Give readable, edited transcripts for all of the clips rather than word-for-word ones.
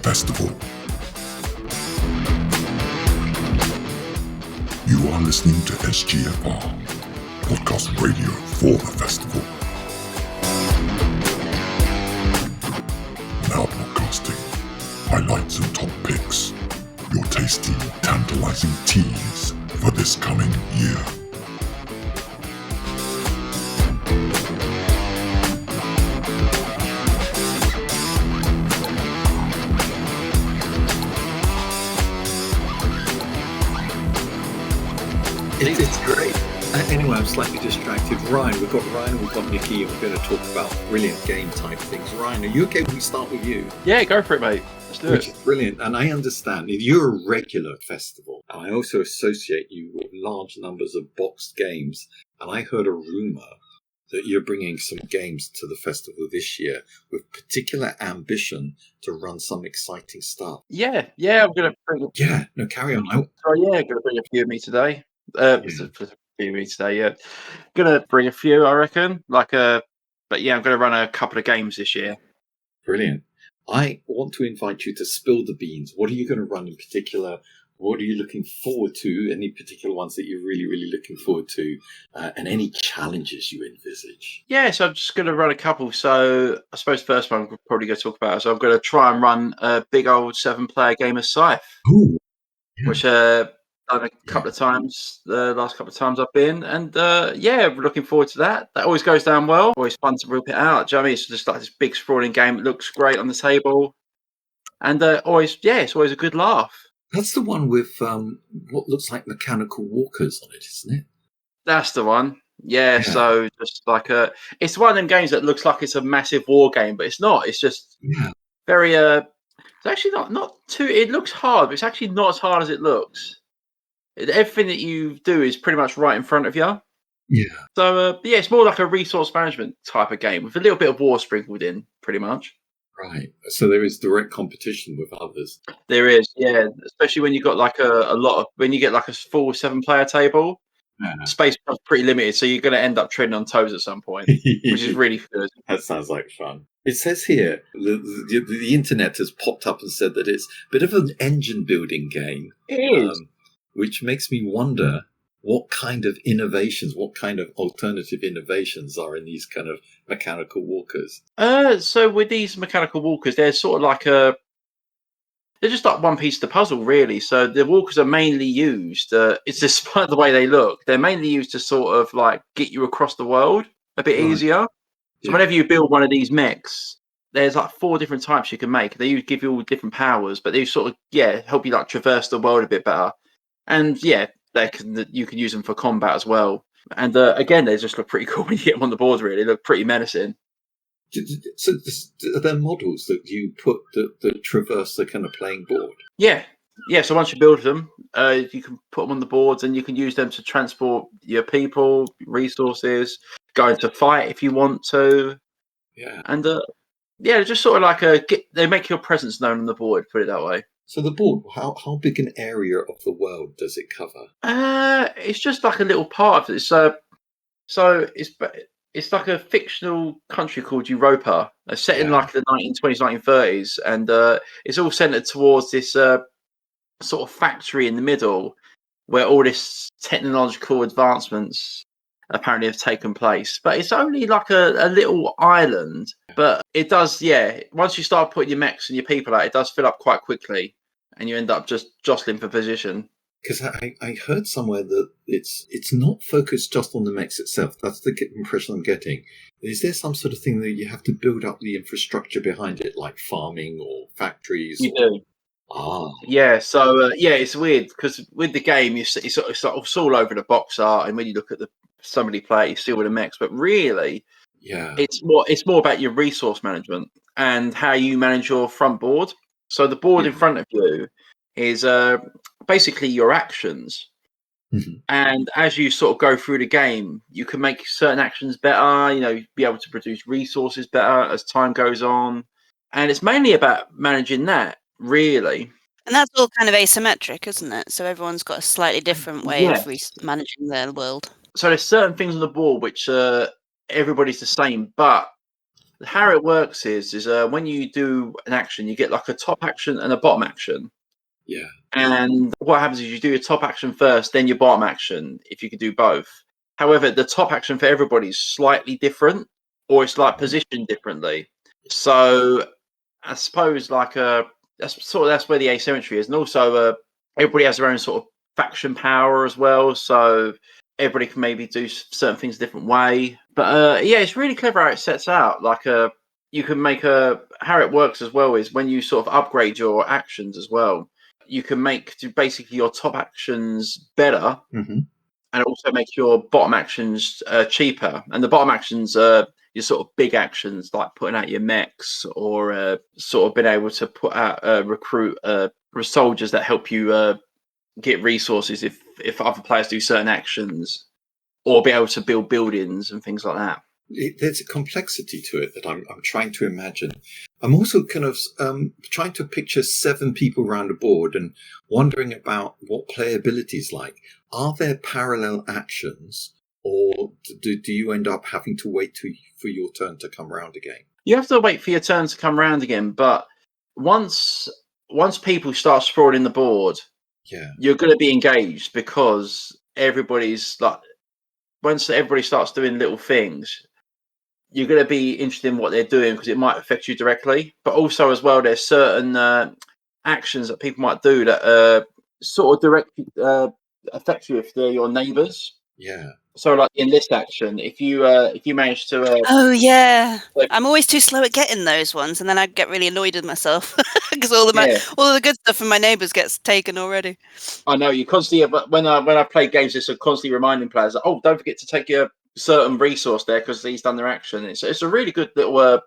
festival. You are listening to SGFR, podcast radio for the festival. Now broadcasting highlights and top picks, your tasty, tantalizing tease for this coming year. It's great. Anyway, I'm slightly distracted. Ryan, we've got Nikki, and we're going to talk about brilliant game type things. Ryan, are you okay if we start with you? Yeah, go for it, mate. Let's do Which it. is brilliant. And I understand you're a regular at festival. And I also associate you with large numbers of boxed games. And I heard a rumour that you're bringing some games to the festival this year with particular ambition to run some exciting stuff. Yeah, I'm going to bring. Yeah, no, carry on. I'm going to bring a few of me today. A few of me today. Yeah, going to bring a few, I reckon. But yeah, I'm going to run a couple of games this year. Brilliant. I want to invite you to spill the beans. What are you going to run in particular? What are you looking forward to? Any particular ones that you're really, really looking forward to? And any challenges you envisage? Yeah, so I'm just going to run a couple. So I suppose the first one we're probably going to talk about. So I'm going to try and run a big old 7-player game of Scythe. Ooh, yeah. Which done a couple of times, the last couple of times I've been. And yeah, we're looking forward to that. That always goes down well. Always fun to rip it out. Do you know what I mean? It's just like this big sprawling game. It looks great on the table. And it's always a good laugh. That's the one with what looks like mechanical walkers on it, isn't it? That's the one. Yeah. So just like it's one of them games that looks like it's a massive war game, but it's not. It's just very it's actually not too. It looks hard, but it's actually not as hard as it looks. Everything that you do is pretty much right in front of you. Yeah. So it's more like a resource management type of game with a little bit of war sprinkled in, pretty much. Right. So there is direct competition with others. There is, yeah. Especially when you got like when you get like a full 7-player table. Space is pretty limited, so you're going to end up treading on toes at some point, which is really good. That sounds like fun. It says here, the internet has popped up and said that it's a bit of an engine building game. It is. Which makes me wonder what kind of innovations, what kind of alternative innovations are in these kind of mechanical walkers. So with these mechanical walkers, they're sort of like they're just like one piece of the puzzle, really. So the walkers are mainly used, it's despite the way they look, they're mainly used to sort of like get you across the world a bit easier. So whenever you build one of these mechs, there's like 4 different types you can make. They give you all different powers, but they sort of, help you like traverse the world a bit better. And you can use them for combat as well. And again, they just look pretty cool when you get them on the board, really. They look pretty menacing. So are there models that you put that traverse the kind of playing board? Yeah. So once you build them, you can put them on the boards and you can use them to transport your people, resources, go into fight if you want to. Yeah. And just sort of like they make your presence known on the board, put it that way. So the board, how big an area of the world does it cover? It's just like a little part of it. So it's like a fictional country called Europa. It's set in like the 1920s, 1930s, and it's all centered towards this sort of factory in the middle where all this technological advancements apparently have taken place. But it's only like a little island. But it does, once you start putting your mechs and your people out, it does fill up quite quickly, and you end up just jostling for position. Because I heard somewhere that it's not focused just on the mechs itself. That's the impression I'm getting. Is there some sort of thing that you have to build up the infrastructure behind it, like farming or factories? You do. Yeah, so it's weird because with the game, it's sort of all over the box art, and when you look at somebody play, you see all the mechs, but really, it's more about your resource management and how you manage your front board. So the board in front of you is basically your actions. Mm-hmm. And as you sort of go through the game, you can make certain actions better, be able to produce resources better as time goes on. And it's mainly about managing that, really. And that's all kind of asymmetric, isn't it? So everyone's got a slightly different way of managing their world. So there's certain things on the board which everybody's the same, but How it works is when you do an action, you get like a top action and a bottom action. Yeah. And what happens is you do your top action first, then your bottom action, if you could do both. However, the top action for everybody is slightly different, or it's like positioned differently. So I suppose that's where the asymmetry is. And also everybody has their own sort of faction power as well. So everybody can maybe do certain things a different way. But yeah, it's really clever how it sets out. You can make how it works as well is when you sort of upgrade your actions as well, you can make basically your top actions better, and also make your bottom actions cheaper. And the bottom actions are your sort of big actions, like putting out your mechs, or sort of being able to put out recruit soldiers that help you get resources if other players do certain actions, or be able to build buildings and things like that. There's a complexity to it that I'm trying to imagine. I'm also kind of trying to picture 7 people around a board and wondering about what playability is like. Are there parallel actions, or do you end up having to wait for your turn to come around again? You have to wait for your turn to come around again, but once people start sprawling the board, you're going to be engaged, because everybody's like, once everybody starts doing little things, you're going to be interested in what they're doing, because it might affect you directly. But also as well, there's certain actions that people might do that sort of directly affect you if they're your neighbours. Yeah. So like in this action, if you manage to oh yeah, I'm always too slow at getting those ones, and then I get really annoyed with myself because all of the good stuff from my neighbours gets taken already. I know you constantly, but when I play games, it's constantly reminding players that, oh, don't forget to take your certain resource there because he's done their action. It's a really good little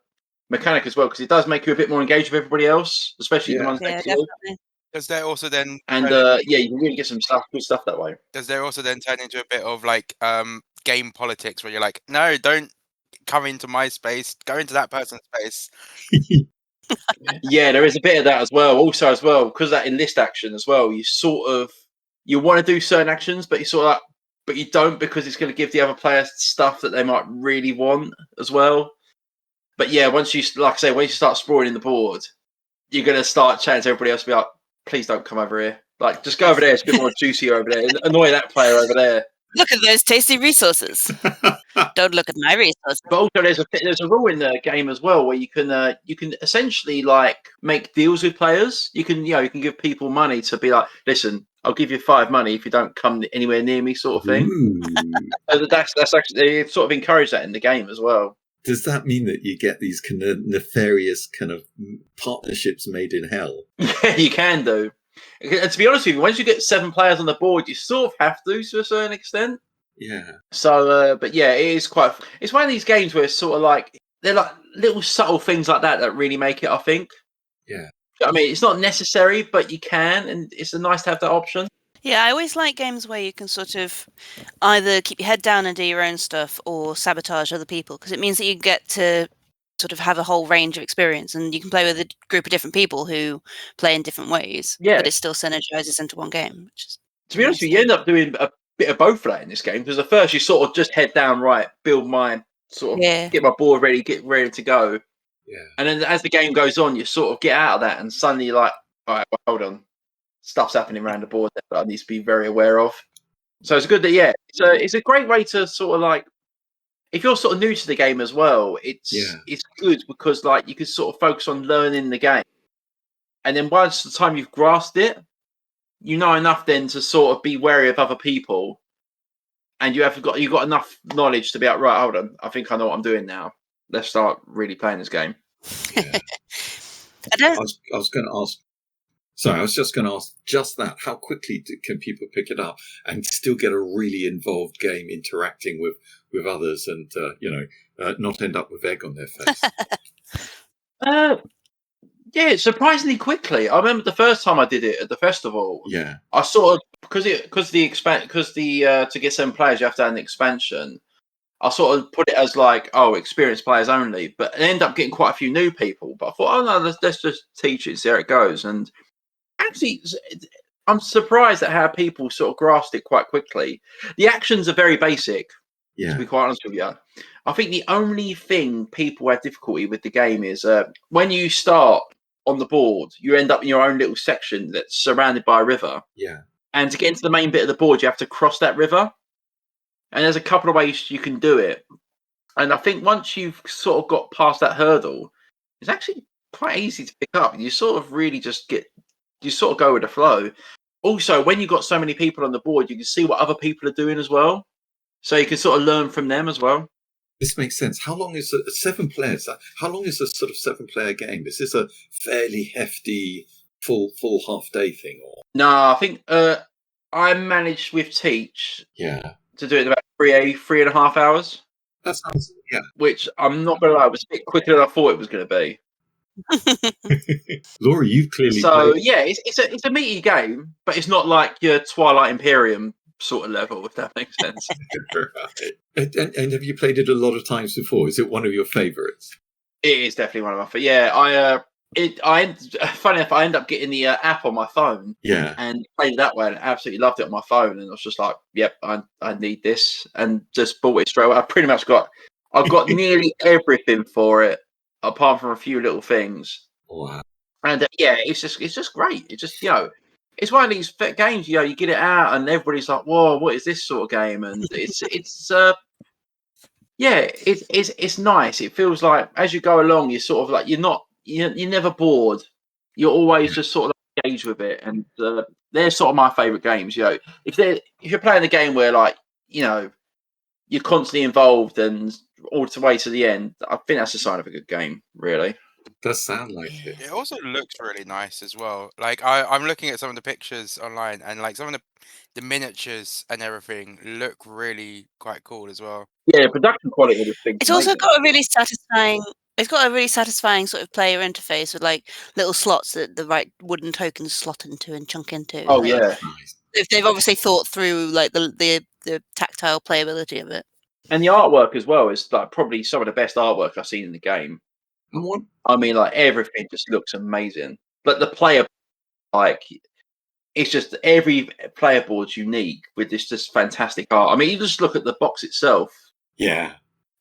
mechanic as well, because it does make you a bit more engaged with everybody else, especially the ones next to you. Definitely. Does there also then you can really get some good stuff that way. Does there also then turn into a bit of like game politics where you're like, no, don't come into my space, go into that person's space? Yeah, there is a bit of that as well. Also as well, because that enlist action as well, you want to do certain actions, but but you don't, because it's going to give the other players stuff that they might really want as well. But yeah, once you start sprawling the board, you're going to start chatting to everybody else, be like, please don't come over here. Like, just go over there. It's a bit more juicy over there. Annoy that player over there. Look at those tasty resources. Don't look at my resources. But also, there's a rule in the game as well where you can essentially like make deals with players. You can give people money to be like, listen, I'll give you 5 money if you don't come anywhere near me, sort of thing. That's actually, they sort of encourage that in the game as well. Does that mean that you get these kind of nefarious kind of partnerships made in hell? Yeah, you can do. And to be honest with you, once you get 7 players on the board, you sort of have to a certain extent. Yeah. So, but yeah, it's one of these games where it's sort of like, they're like little subtle things like that really make it, I think. Yeah. I mean, it's not necessary, but you can, and it's nice to have that option. Yeah, I always like games where you can sort of either keep your head down and do your own stuff, or sabotage other people, because it means that you get to sort of have a whole range of experience, and you can play with a group of different people who play in different ways. Yeah. But it still synergizes into one game. Which is to be honest with you, you end up doing a bit of both of that in this game, because at first you sort of just head down, right, build my get my board ready, get ready to go. Yeah. And then as the game goes on, you sort of get out of that, and suddenly you're like, all right, well, hold on, stuff's happening around the board that I need to be very aware of. So it's good that it's a great way to sort of like, if you're sort of new to the game as well, it's good, because like you can sort of focus on learning the game, and then once the time you've grasped it, you know enough then to sort of be wary of other people, and you've got enough knowledge to be like, right, hold on, I think I know what I'm doing now. Let's start really playing this game. Yeah. I was going to ask. Sorry, I was just going to ask just that. How quickly can people pick it up and still get a really involved game interacting with others, and not end up with egg on their face? Yeah, surprisingly quickly. I remember the first time I did it at the festival. Yeah, I sort of because to get 7 players you have to have an expansion. I sort of put it as like, experienced players only, but I ended up getting quite a few new people. But I thought, no, let's just teach it, see how it goes. And actually, I'm surprised at how people sort of grasped it quite quickly. The actions are very basic. To be quite honest with you, I think the only thing people have difficulty with the game is when you start on the board, you end up in your own little section that's surrounded by a river. Yeah. And to get into the main bit of the board, you have to cross that river. And there's a couple of ways you can do it. And I think once you've sort of got past that hurdle, it's actually quite easy to pick up. You sort of really you sort of go with the flow. Also, when you've got so many people on the board, you can see what other people are doing as well. So you can sort of learn from them as well. This makes sense. How long is 7 players? How long is a sort of 7-player game? Is this a fairly hefty full half-day thing? Or no, I think I managed with Teach to do it in about 3.5 hours. That sounds, Which I'm not going to lie, was a bit quicker than I thought it was going to be. Laura, you've clearly So played. yeah, it's a meaty game, but it's not like your Twilight Imperium sort of level, if that makes sense. Right. And have you played it a lot of times before? Is it one of your favourites? It is definitely one of my favorites. Yeah, funny enough, I ended up getting the app on my phone. Yeah. And played it that way, and absolutely loved it on my phone. And I was just like, "Yep, I need this," and just bought it straight away. I've got nearly everything for it, apart from a few little things. Wow. And it's just great. It's just it's one of these games. You get it out, and everybody's like, "Whoa, what is this sort of game?" And it's nice. It feels like as you go along, you're sort of like you're never bored. You're always just sort of engaged with it, and they're sort of my favourite games. If you're playing a game where you're constantly involved and all the way to the end, I think that's a sign of a good game, really. Does sound like it. It also looks really nice as well. Like I'm looking at some of the pictures online, and like some of the miniatures and everything look really quite cool as well. Yeah, production quality of this thing. It's also got a really satisfying. It's got a really satisfying sort of player interface with like little slots that the right wooden tokens slot into and chunk into. Oh like, yeah, if they've obviously thought through like the tactile playability of it. and the artwork as well is like probably some of the best artwork I've seen in the game. I mean, like everything just looks amazing. But the player, like, it's just every player board's unique with this just fantastic art. I mean, you just look at the box itself. Yeah.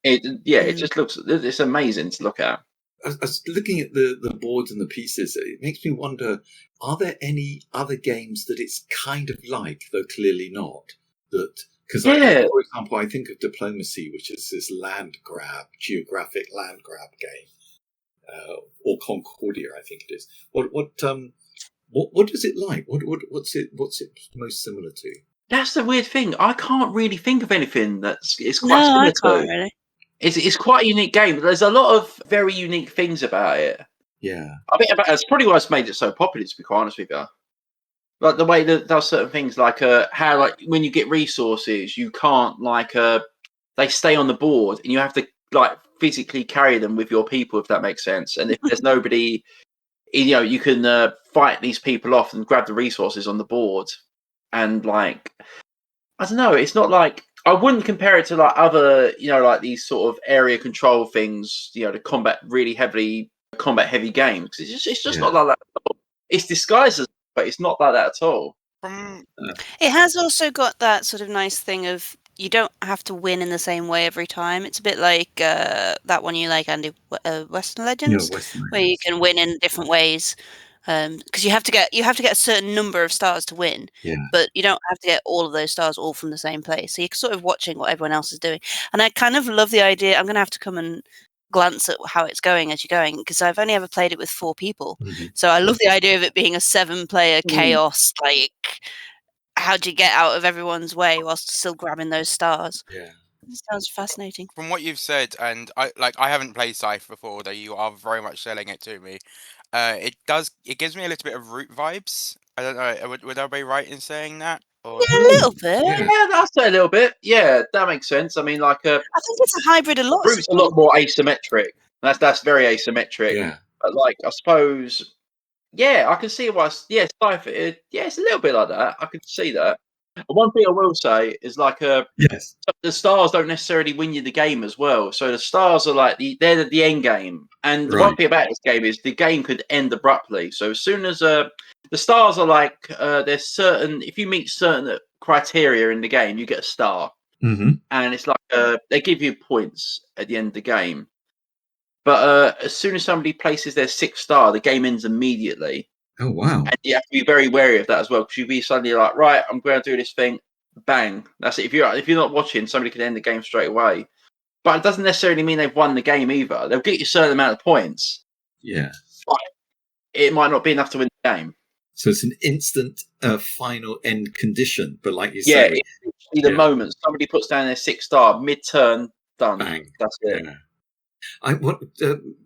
It just looks. It's amazing to look at. I was looking at the boards and the pieces. It makes me wonder: are there any other games that it's kind of like, though clearly not? Because, for example, I think of Diplomacy, which is this geographic land grab game, or Concordia, I think it is. What is it like? What's it most similar to? That's the weird thing. I can't really think of anything it's quite similar to. Really. It's quite a unique game. There's a lot of very unique things about it. Yeah. I think that's probably what's made it so popular, to be quite honest with you. Like the way that does certain things, like how like when you get resources, you can't they stay on the board, and you have to like physically carry them with your people, if that makes sense. And if there's nobody, you can fight these people off and grab the resources on the board. And like, I don't know, it's not like I wouldn't compare it to like other, like these sort of area control things, the really heavy combat heavy games. It's just not like that at all. It's disguised as, but it's not like that at all. It has also got that sort of nice thing of you don't have to win in the same way every time. It's a bit like that one you like, Andy, Western Legends, where you can win in different ways. Because you have to get a certain number of stars to win, but you don't have to get all of those stars all from the same place. So you're sort of watching what everyone else is doing, and I kind of love the idea. I'm going to have to come and glance at how it's going as you're going, because I've only ever played it with 4 people. So I love the idea of it being a 7-player chaos. Like, how do you get out of everyone's way whilst still grabbing those stars? Yeah. It sounds fascinating. From what you've said, and I haven't played Scythe before, though you are very much selling it to me. It gives me a little bit of Root vibes. I don't know. Would I be right in saying that? Or... Yeah, a little bit. Yeah, I'll say a little bit. Yeah, that makes sense. I mean, like, I think it's a hybrid a lot. Root's a lot more asymmetric. That's very asymmetric. Yeah. But like, I suppose, I can see why. Scythe. It's a little bit like that. I can see that. One thing I will say is like, the stars don't necessarily win you the game as well. So the stars are like they're the end game. And one thing about this game is the game could end abruptly. So as soon as the stars are like there's certain, if you meet certain criteria in the game, you get a star. and it's like they give you points at the end of the game. But as soon as somebody places their 6th star, the game ends immediately. Oh, wow. And you have to be very wary of that as well, because you'll be suddenly like, right, I'm going to do this thing, bang, that's it. If you're not watching, somebody can end the game straight away. But it doesn't necessarily mean they've won the game either. They'll get you a certain amount of points. Yeah. But it might not be enough to win the game. So it's an instant final end condition, but like you Yeah, say, it's the moment somebody puts down their 6th star, mid-turn, done. bang. That's it. Yeah.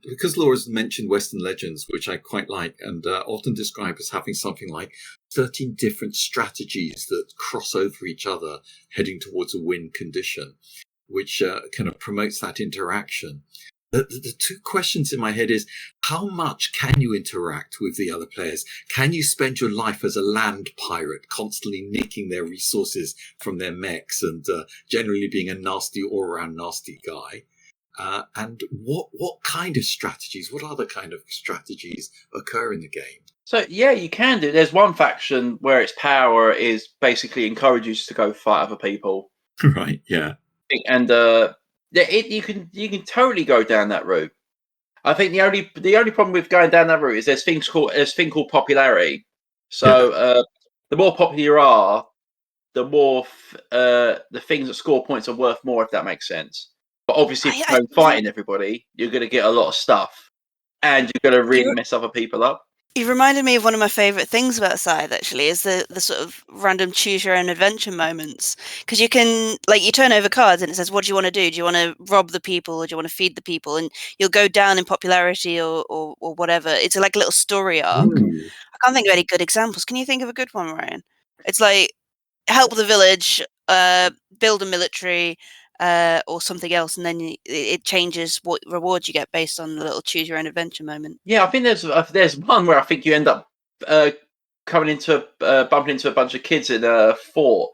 Because Laura's mentioned Western Legends, which I quite like, and often describe as having something like 13 different strategies that cross over each other, heading towards a win condition, which kind of promotes that interaction. The two questions in my head is, how much can you interact with the other players? Can you spend your life as a land pirate, constantly nicking their resources from their mechs and generally being a nasty, all-around nasty guy? And what kind of strategies, what other kind of strategies occur in the game? So, yeah, you can do. There's one faction where its power is basically encourages you to go fight other people. Right, yeah. And you can totally go down that route. I think the only problem with going down that route is there's thing called popularity. So the more popular you are, the more the things that score points are worth more, if that makes sense. But obviously, if you're fighting everybody, you're going to get a lot of stuff, and you're going to really mess other people up. You reminded me of one of my favourite things about Scythe, actually, is the sort of random choose your own adventure moments. Because you can, you turn over cards and it says, what do you want to do? Do you want to rob the people, or do you want to feed the people? And you'll go down in popularity or whatever. It's like a little story arc. Ooh. I can't think of any good examples. Can you think of a good one, Ryan? It's like, help the village, build a military, or something else, and then it changes what rewards you get based on the little choose your own adventure moment. Yeah, I think there's one where I think you end up bumping into a bunch of kids in a fort,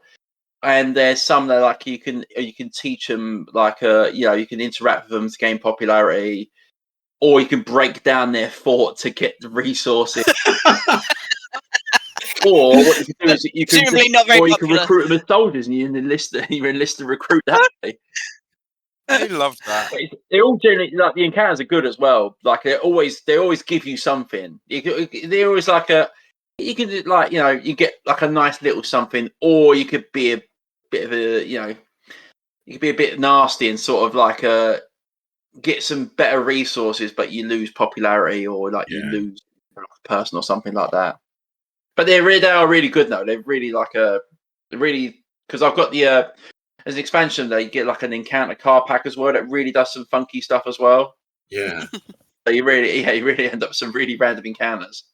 and there's some that you can teach them you can interact with them to gain popularity, or you can break down their fort to get the resources. Or what you can do is you can recruit them as soldiers, and you enlist to recruit that way. I love that. They all generally the encounters are good as well. They always give you something. They're always you can do you get a nice little something, or you could be a bit of a you could be a bit nasty and sort of get some better resources, but you lose popularity, or you lose a person or something like that. But they are really good now. They're really because I've got the as an expansion, they get an encounter card pack as well that really does some funky stuff as well. Yeah. So you really end up with some really random encounters.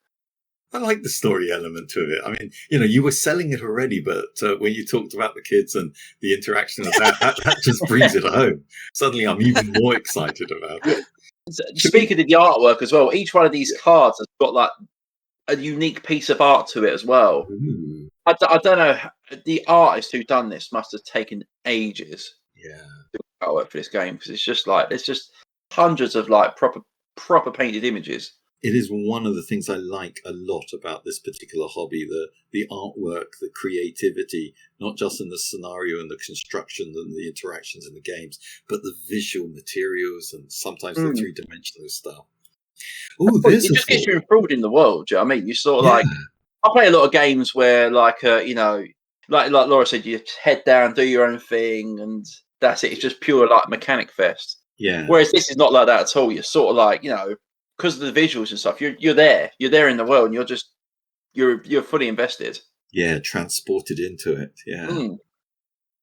I like the story element to it. I mean, you were selling it already, but when you talked about the kids and the interaction of that just brings it home. Suddenly I'm even more excited about it. Speaking of the artwork as well, each one of these cards has got a unique piece of art to it as well. Ooh. I don't know. The artist who done this must have taken ages. Yeah. To artwork for this game, because it's just hundreds of proper painted images. It is one of the things I like a lot about this particular hobby, the artwork, the creativity, not just in the scenario and the construction and the interactions in the games, but the visual materials and sometimes the three-dimensional stuff. Oh, it just gets you enthralled in the world. Do you know what I mean? You sort of I play a lot of games where like Laura said, you head down, do your own thing, and that's it. It's just pure mechanic fest. Yeah. Whereas this is not like that at all. You're sort of because of the visuals and stuff. You're there in the world, and you're fully invested. Yeah, transported into it. Yeah.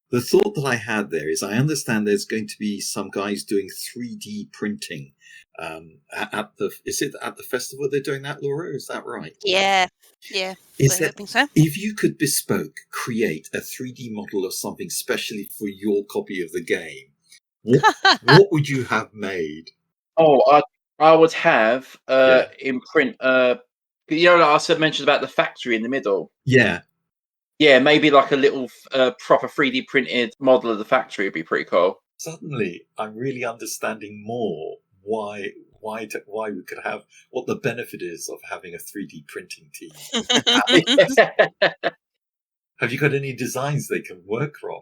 The thought that I had there is, I understand there's going to be some guys doing 3D printing. Is it at the festival they're doing that, Laura? Is that right? Yeah. I think so. If you could create a 3D model of something specially for your copy of the game, what would you have made? Oh, I would have imprint. I mentioned about the factory in the middle. Yeah. Yeah, maybe a little proper 3D printed model of the factory would be pretty cool. Suddenly, I'm really understanding more why we could have, what the benefit is of having a 3D printing team. Have you got any designs they can work from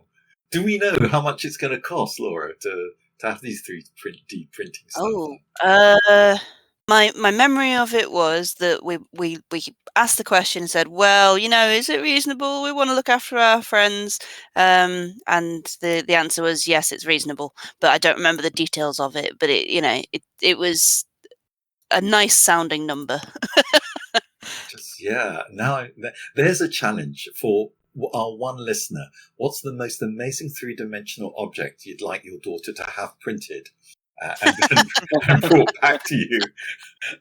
Do we know how much it's going to cost, Laura, to have these 3D printing stuff? My memory of it was that we asked the question and said, well, is it reasonable? We want to look after our friends. And the answer was yes, it's reasonable. But I don't remember the details of it. But it was a nice sounding number. Now there's a challenge for our one listener. What's the most amazing 3-dimensional object you'd like your daughter to have printed and then and brought back to you?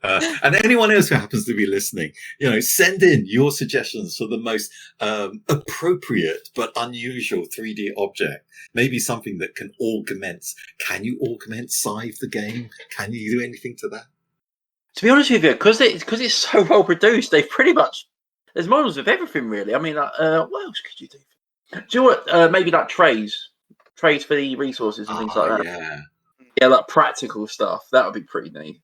And anyone else who happens to be listening, send in your suggestions for the most appropriate but unusual 3D object. Maybe something that can augment. Can you augment Scythe the game? Can you do anything to that? To be honest with you, because it's so well produced, they've pretty much there's models of everything really. I mean, what else could you do? Do you know what? Maybe like trays for the resources and things like that. Yeah, like practical stuff. That would be pretty neat.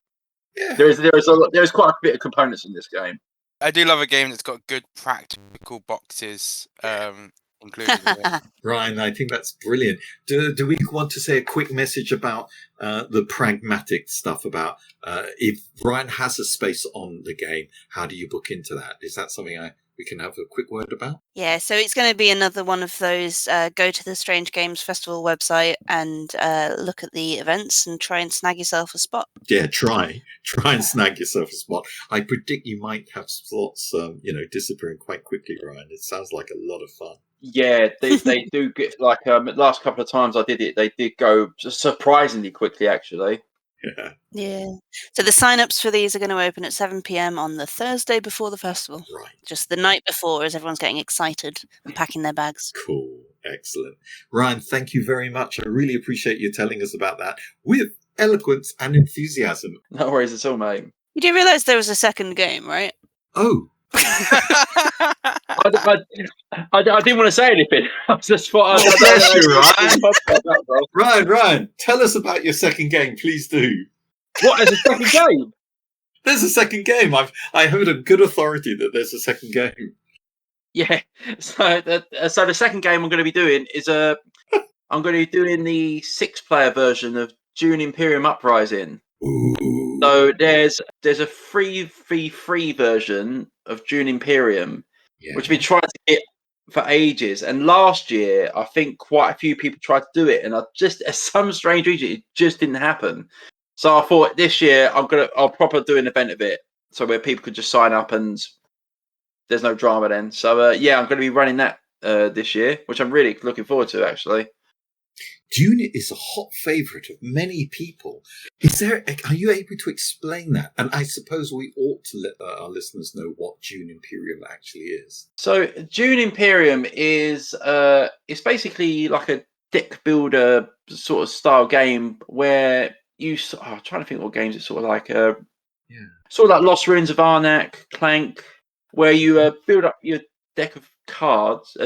Yeah. There's quite a bit of components in this game. I do love a game that's got good practical boxes included in it. Ryan, I think that's brilliant. Do we want to say a quick message about the pragmatic stuff about if Ryan has a space on the game, how do you book into that? Is that something we can have a quick word about? Yeah, so it's going to be another one of those go to the Strange Games Festival website and look at the events and try and snag yourself a spot. Yeah, try and snag yourself a spot. I predict you might have slots, disappearing quite quickly, Ryan. It sounds like a lot of fun. Yeah, they do get like the last couple of times I did it, they did go surprisingly quickly, actually. Yeah. So the sign-ups for these are going to open at 7 p.m. on the Thursday before the festival. Right. Just the night before, as everyone's getting excited and packing their bags. Cool. Excellent. Ryan, thank you very much. I really appreciate you telling us about that with eloquence and enthusiasm. No worries at all, mate. You do realise there was a second game, right? Oh. I didn't want to say anything. I just thought. Ryan, tell us about your second game, please do. What is a second game? There's a second game. I heard a good authority that there's a second game. Yeah. So the second game I'm going to be doing is I'm going to be doing the 6-player version of Dune Imperium Uprising. Ooh. So there's a free version of Dune Imperium, which we've been trying to get for ages. And last year, I think quite a few people tried to do it, and as some strange reason, it just didn't happen. So I thought this year I'll proper do an event of it, so where people could just sign up and there's no drama then. So I'm going to be running that this year, which I'm really looking forward to, actually. Dune is a hot favourite of many people. Are you able to explain that? And I suppose we ought to let our listeners know what Dune Imperium actually is. So Dune Imperium is it's basically like a deck builder sort of style game where I'm trying to think what games it's sort of like. Sort of like Lost Ruins of Arnak, Clank, where you build up your deck of cards,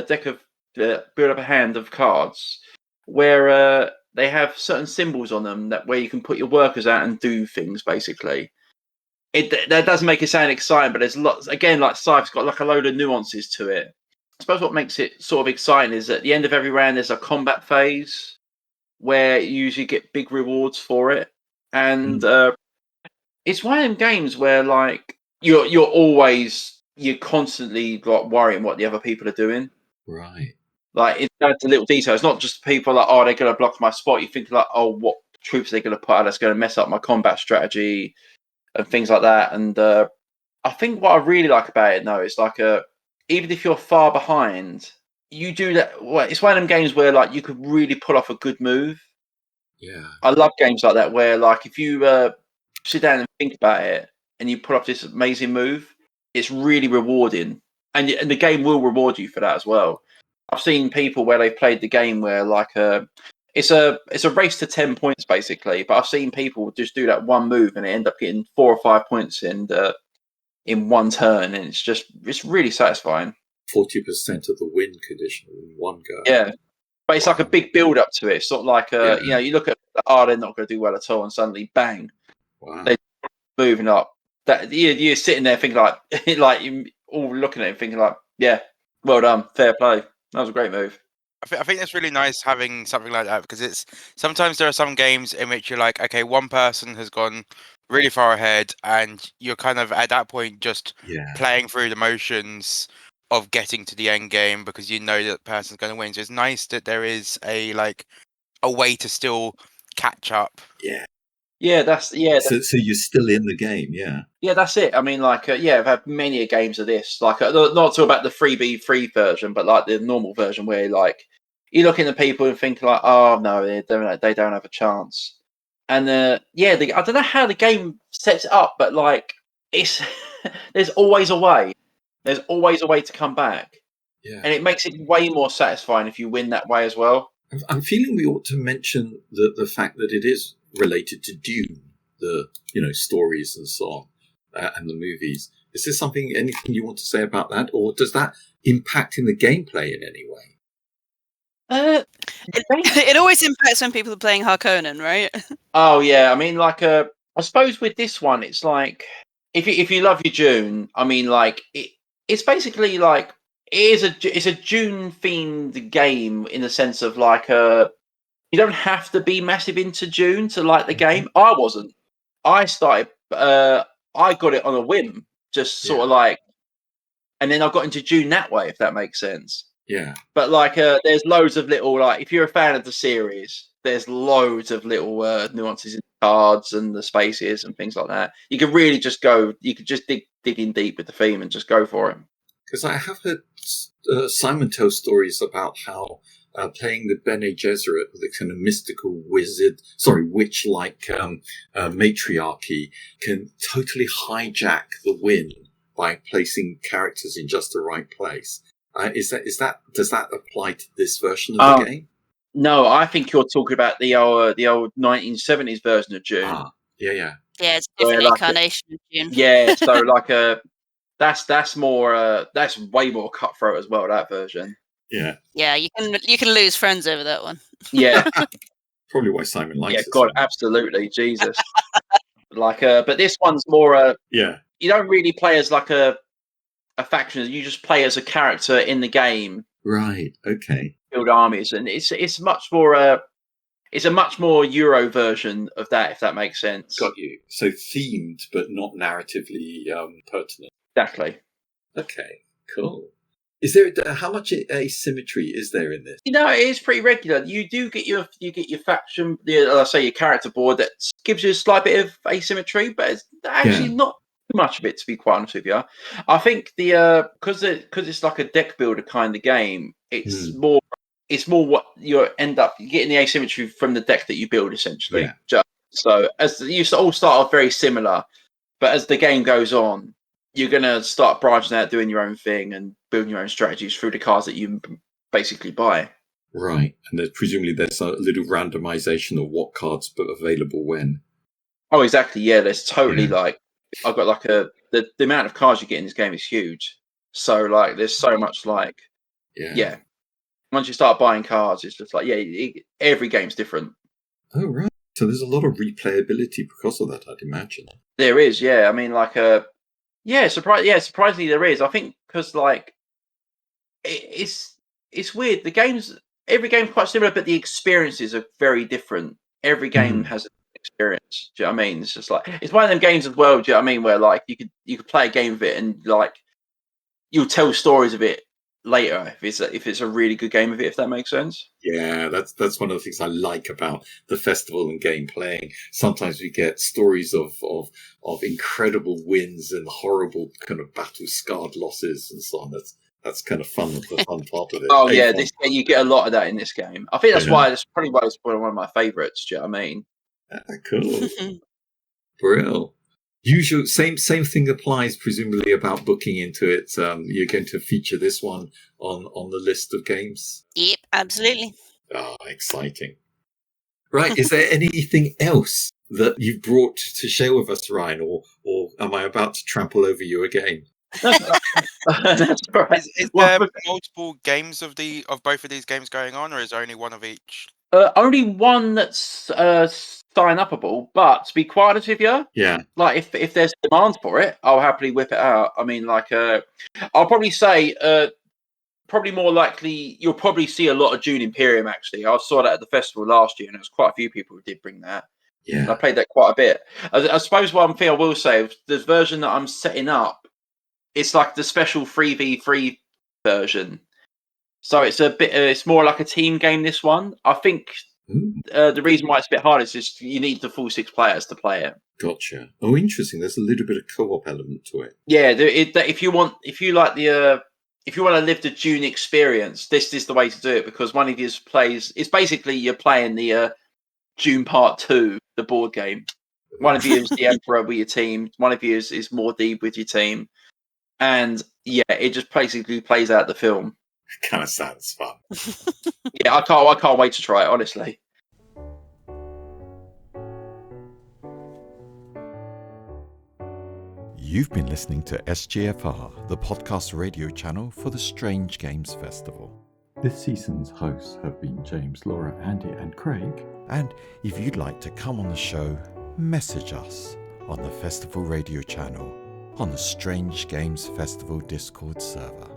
build up a hand of cards, where they have certain symbols on them where you can put your workers out and do things, basically. That does make it sound exciting, but there's lots, again, like Scythe's got like a load of nuances to it. I suppose what makes it sort of exciting is at the end of every round there's a combat phase where you usually get big rewards for it. And it's one of them games where like you're constantly like worrying what the other people are doing. Right. Like it's down to little details, not just people like, oh, they're going to block my spot. You think like, oh, what troops are they going to put out that's going to mess up my combat strategy and things like that. And I think what I really like about it, though, is like even if you're far behind, you do that. Well, it's one of them games where like you could really pull off a good move. Yeah, I love games like that where like if you sit down and think about it and you pull off this amazing move, it's really rewarding, and the game will reward you for that as well. I've seen people where they've played the game where like it's a race to 10 points basically, but I've seen people just do that one move and they end up getting 4 or 5 points in one turn, and it's really satisfying. 40% of the win condition in one go. Yeah, but it's like a big build up to it. It's not like you look at they're not going to do well at all, and suddenly bang, they're moving up. That you're sitting there thinking like like you all looking at it thinking like, yeah, well done, fair play. That was a great move. I think it's really nice having something like that, because it's sometimes there are some games in which you're like, okay, one person has gone really far ahead, and you're kind of at that point just playing through the motions of getting to the end game because you know that person's going to win. So it's nice that there is a way to still catch up. That's So you're still in the game, yeah. Yeah, that's it. I mean, like, I've had many games of this. Like, not talk about the 3v3 version, but like the normal version where, like, you look into people and think like, oh no, they don't have a chance. And I don't know how the game sets it up, but like, it's there's always a way. There's always a way to come back. Yeah, and it makes it way more satisfying if you win that way as well. I'm feeling we ought to mention the fact that it is related to Dune, the stories and so on, and the movies. Is there anything you want to say about that, or does that impact in the gameplay in any way? It always impacts when people are playing Harkonnen, right? Oh yeah, I mean, like, I suppose with this one, it's like if you love your Dune, I mean, like it's basically like it's a Dune themed game in the sense of like you don't have to be massive into Dune to like the game. I wasn't. I started. I got it on a whim, just sort of like, and then I got into Dune that way, if that makes sense. Yeah. But like, there's loads of little, like, if you're a fan of the series, there's loads of little nuances in the cards and the spaces and things like that. You can really just go. You could just dig in deep with the theme and just go for it. Because I have heard Simon tell stories about how playing the Bene Gesserit, the kind of mystical witch-like matriarchy, can totally hijack the win by placing characters in just the right place. Does that apply to this version of the game? No, I think you're talking about the old 1970s version of Dune. Yeah, it's a different incarnation of Dune. Yeah, so like that's more that's way more cutthroat as well, that version. Yeah, you can lose friends over that one. Yeah, probably why Simon likes it. Yeah, God, absolutely, Jesus. Like, but this one's more. You don't really play as like a faction. You just play as a character in the game. Right. Okay. Build armies, and it's much more. It's a much more Euro version of that, if that makes sense. Got you. So themed, but not narratively pertinent. Exactly. Okay. Cool. Is there how much asymmetry is there in this? It is pretty regular. You do get your faction, let's say your character board that gives you a slight bit of asymmetry, but it's actually not too much of it, to be quite honest with you. I think because it's like a deck builder kind of game, it's more what you end up getting the asymmetry from the deck that you build, essentially. Yeah. So as you all start off very similar, but as the game goes on, you're going to start branching out, doing your own thing and building your own strategies through the cards that you basically buy. Right. And presumably there's a little randomization of what cards are available when. Oh, exactly. Yeah, there's totally like, I've got like the amount of cards you get in this game is huge. So like, there's so much like, once you start buying cards, it's just like, every game's different. Oh, right. So there's a lot of replayability because of that, I'd imagine. There is, yeah. I mean, like, surprisingly there is. I think because like it's weird. Every game's quite similar, but the experiences are very different. Every game has an experience. Do you know what I mean? It's just like it's one of them games as well. Do you know what I mean? Where like you could play a game of it and like you'll tell stories of it later if it's a really good game of it, if that makes sense. Yeah, that's one of the things I like about the festival and game playing. Sometimes we get stories of incredible wins and horrible kind of battle scarred losses and so on. That's kind of fun. The fun part of it. Oh yeah, you get a lot of that in this game. I think that's probably why it's one of my favourites. Do you know what I mean? Cool. Brill. Usual same thing applies presumably about booking into it. You're going to feature this one on the list of games. Yep, absolutely. Exciting. Right, is there anything else that you've brought to share with us, Ryan, or am I about to trample over you again? That's right. Is there multiple games of both of these games going on, or is there only one of each? Only one that's sign-upable, but to be quite honest with you, like if there's demand for it, I'll happily whip it out. I mean, like I'll probably say probably more likely you'll probably see a lot of Dune Imperium. Actually, I saw that at the festival last year, and there was quite a few people who did bring that. Yeah, and I played that quite a bit. I suppose one thing I will say, the version that I'm setting up, it's like the special 3v3 version. So it's a bit. It's more like a team game. This one, I think. The reason why it's a bit harder is just you need the full 6 players to play it. Gotcha. Oh, interesting. There's a little bit of co-op element to it. Yeah, if you want to live the Dune experience, this is the way to do it, because one of you plays. It's basically you're playing the Dune Part 2, the board game. One of you is the Emperor with your team. One of you is more deep with your team, and yeah, it just basically plays out the film. Kind of sounds fun. Yeah, I can't wait to try it, honestly. You've been listening to SGFR, the podcast radio channel for the Strange Games Festival. This season's hosts have been James, Laura, Andy and Craig. And if you'd like to come on the show, message us on the Festival Radio channel on the Strange Games Festival Discord server.